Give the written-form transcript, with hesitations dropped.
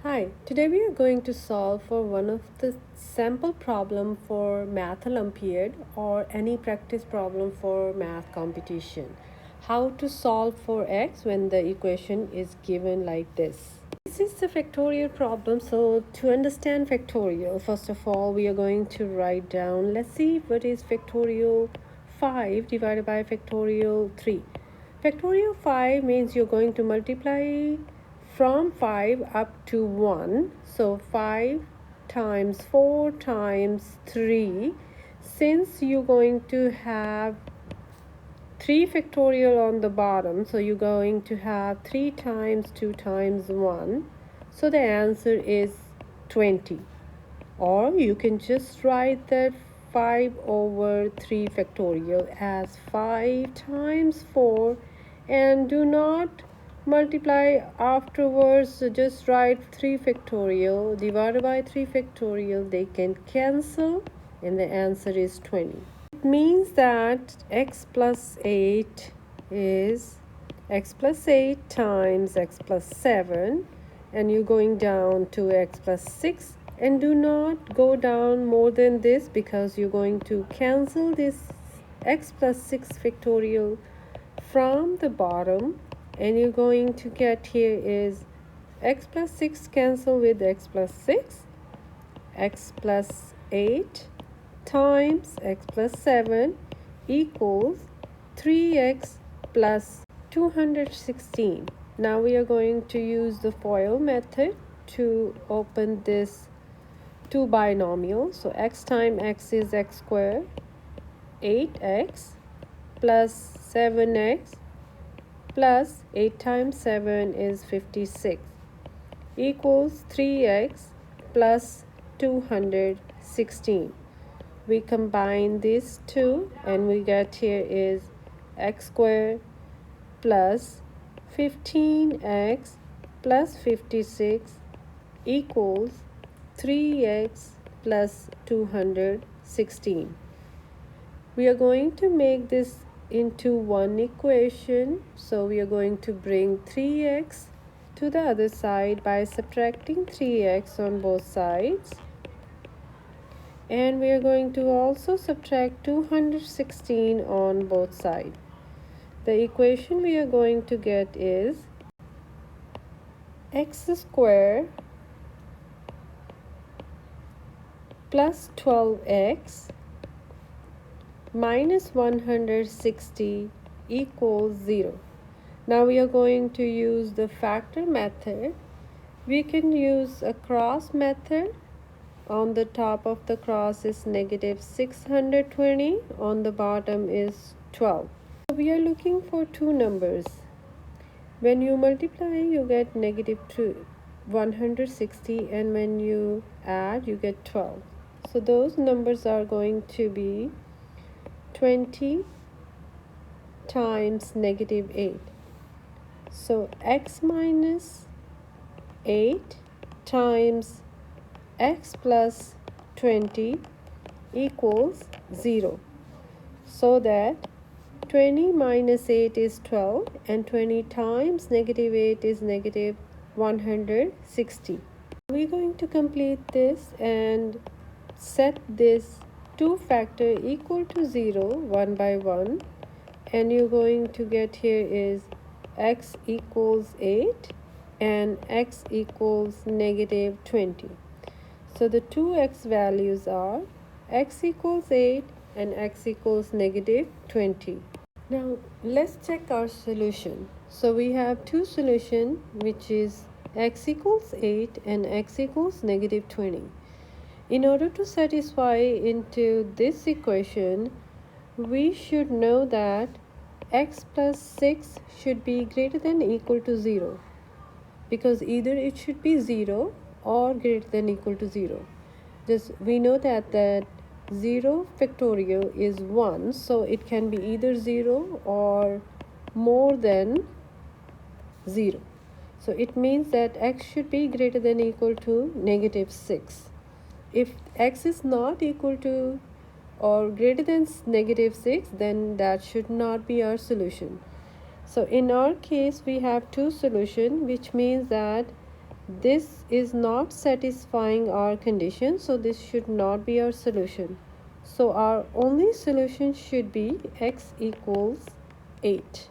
Hi, today we are going to solve for one of the sample problem for Math Olympiad or any practice problem for math competition. How to solve for x when the equation is given like this. This is the factorial problem. So to understand factorial, first of all, we are going to write down, let's see what is factorial 5 divided by factorial 3. Factorial 5 means you're going to multiply from 5 up to 1. So 5 times 4 times 3. Since you're going to have 3 factorial on the bottom, so you're going to have 3 times 2 times 1. So the answer is 20. Or you can just write that 5 over 3 factorial as 5 times 4, and do not multiply afterwards. So just write 3 factorial divided by 3 factorial. They can cancel and the answer is 20. It means that x plus 8 is x plus 8 times x plus 7, and you're going down to x plus 6, and do not go down more than this because you're going to cancel this x plus 6 factorial from the bottom, and you're going to get here is x plus 6 cancel with x plus 6, x plus 8 times x plus 7 equals 3x plus 216. Now we are going to use the FOIL method to open this two binomial. So x times x is x squared, 8x plus 7x plus 8 times 7 is 56 equals 3x plus 216. We combine these two and we get here is x squared plus 15x plus 56 equals 3x plus 216. We are going to make this into one equation. So we are going to bring 3x to the other side by subtracting 3x on both sides. And we are going to also subtract 216 on both sides. The equation we are going to get is x squared plus 12x minus 160 equals 0. Now we are going to use the factor method. We can use a cross method. On the top of the cross is negative 620, on the bottom is 12. We are looking for two numbers. When you multiply, you get negative 160, and when you add, you get 12. So those numbers are going to be 20 times negative 8. So x minus 8 times x plus 20 equals 0. So that 20 minus 8 is 12, and 20 times negative 8 is negative 160. We're going to complete this and set this two factor equal to 0 one by one, and you're going to get here is x equals 8 and x equals negative 20. So the two x values are x equals 8 and x equals negative 20. Now let's check our solution. So we have two solutions, which is x equals 8 and x equals negative 20. In order to satisfy into this equation, we should know that x plus 6 should be greater than or equal to 0, because either it should be 0 or greater than or equal to 0. We know that 0 factorial is 1, so it can be either 0 or more than 0. So it means that x should be greater than or equal to negative 6. If x is not equal to or greater than negative 6, then that should not be our solution. So in our case, we have two solutions, which means that This is not satisfying our condition, so this should not be our solution. So our only solution should be x equals 8.